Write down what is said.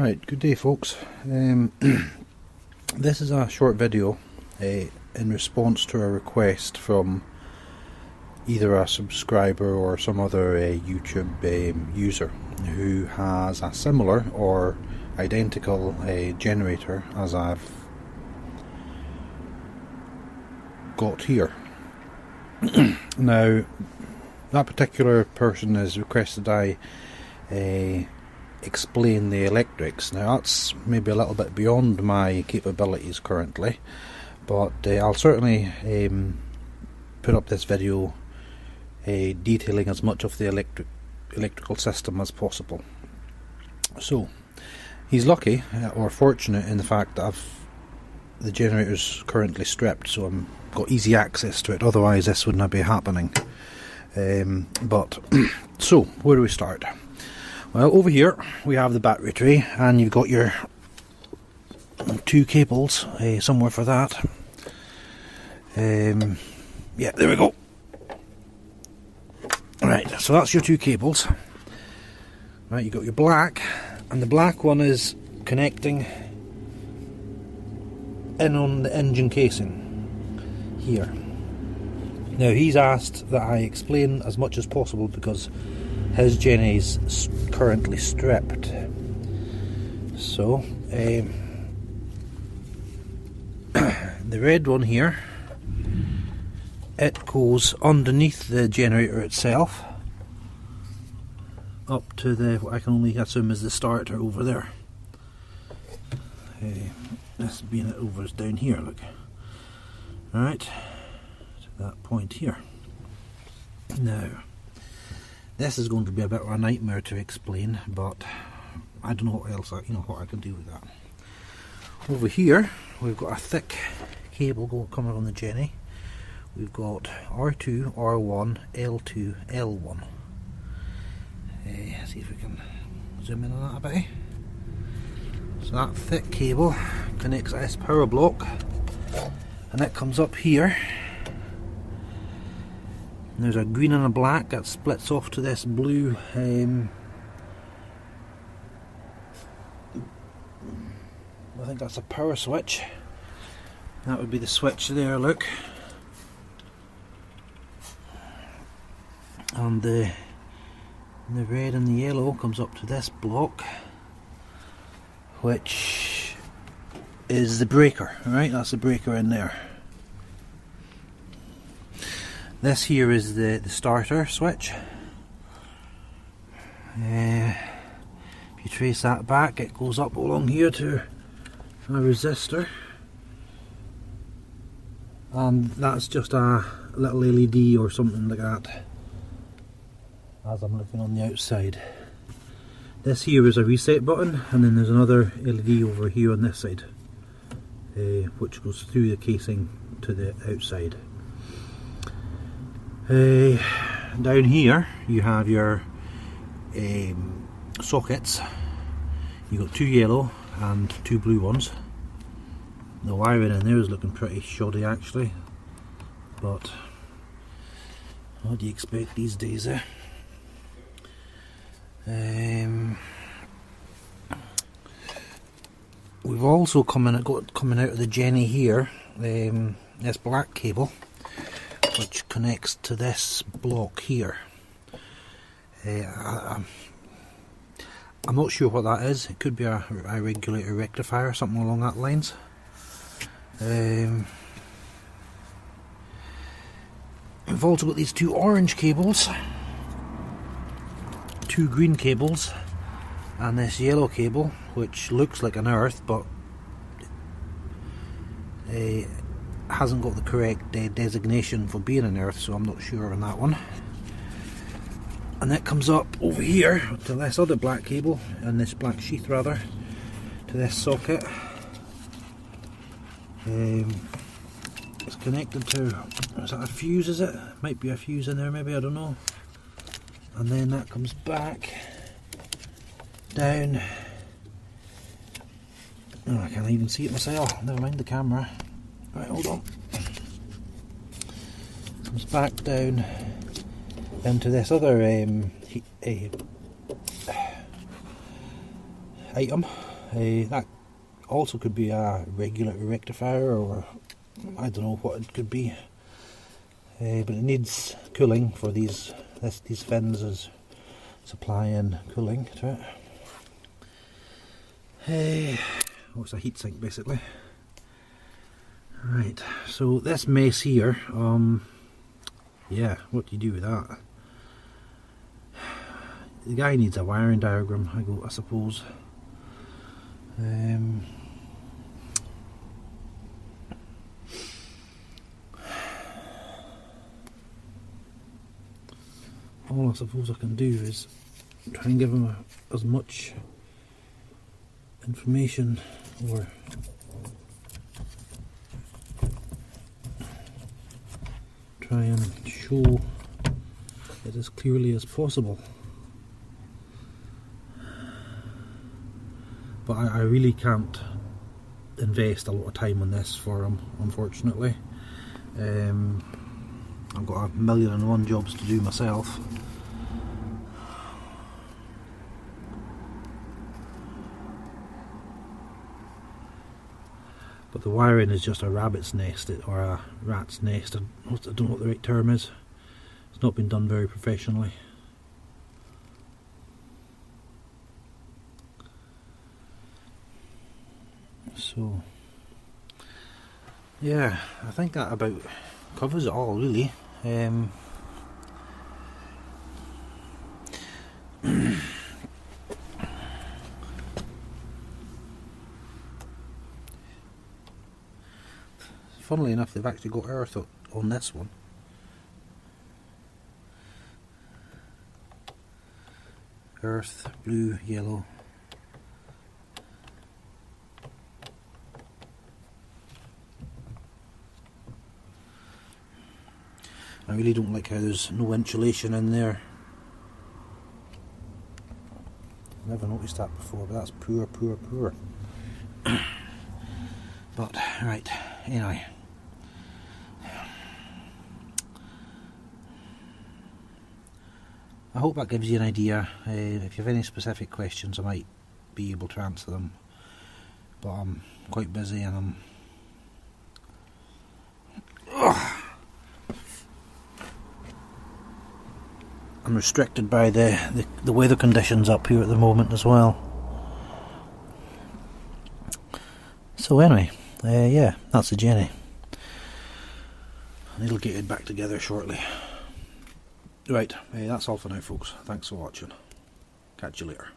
Right, good day folks. This is a short video in response to a request from either a subscriber or some other YouTube user who has a similar or identical generator as I've got here. Now, that particular person has requested I explain the electrics. Now that's maybe a little bit beyond my capabilities currently, but I'll certainly put up this video detailing as much of the electrical system as possible. So he's lucky or fortunate in the fact that the generator's currently stripped, so I've got easy access to it, otherwise this wouldn't be happening. So where do we start? Well, over here we have the battery tray, and you've got your two cables somewhere for that. Yeah, there we go. Right, so that's your two cables. Right, you've got your black, and the black one is connecting in on the engine casing here. Now he's asked that I explain as much as possible because his Jenny is currently stripped. So the red one here, it goes underneath the generator itself up to the, what I can only assume is the starter over there. This being it over is down here, look. Alright, to that point here. Now this is going to be a bit of a nightmare to explain, but I don't know what else what I can do with that. Over here we've got a thick cable coming on the Jenny. We've got R2, R1, L2, L1. See if we can zoom in on that a bit. So that thick cable connects this power block, and it comes up here. There's a green and a black that splits off to this blue I think that's a power switch. That would be the switch there, look. And the red and the yellow comes up to this block, which is the breaker, right? That's the breaker in there. This here is the starter switch. If you trace that back, it goes up along here to a resistor, and that's just a little LED or something like that as I'm looking on the outside. This here is a reset button, and then there's another LED over here on this side, which goes through the casing to the outside. Down here you have your sockets. You've got two yellow and two blue ones. The wiring in there is looking pretty shoddy actually, but what do you expect these days, eh? We've also coming out of the Jenny here, this black cable, which connects to this block here. I'm not sure what that is. It could be a regulator rectifier or something along that lines. We've also got these two orange cables, two green cables, and this yellow cable, which looks like an earth but hasn't got the correct designation for being an earth, so I'm not sure on that one. And that comes up over here to this other black cable, and this black sheath rather, to this socket. It's connected to, is that a fuse, is it? Might be a fuse in there maybe, I don't know. And then that comes back down. Oh, I can't even see it myself, never mind the camera. Right, hold on. Comes back down into this other item, That also could be a regulator rectifier, or I don't know what it could be. But it needs cooling for these fins is supplying cooling to it. Oh, it's a heatsink basically. Right, so this mess here, yeah, what do you do with that? The guy needs a wiring diagram, I suppose. All I suppose I can do is try and give him as much information, or try and show it as clearly as possible. But I really can't invest a lot of time on this for him, unfortunately. I've got 1,000,001 jobs to do myself. But the wiring is just a rabbit's nest, or a rat's nest. I don't know what the right term is. It's not been done very professionally. So, yeah, I think that about covers it all, really. Funnily enough, they've actually got earth on this one. Earth, blue, yellow. I really don't like how there's no insulation in there. Never noticed that before, but that's poor. But, right, anyway. I hope that gives you an idea. If you have any specific questions, I might be able to answer them. But I'm quite busy, and I'm restricted by the weather conditions up here at the moment as well. So anyway, yeah, that's the Jenny. And it'll get it back together shortly. Right, that's all for now, folks. Thanks for watching. Catch you later.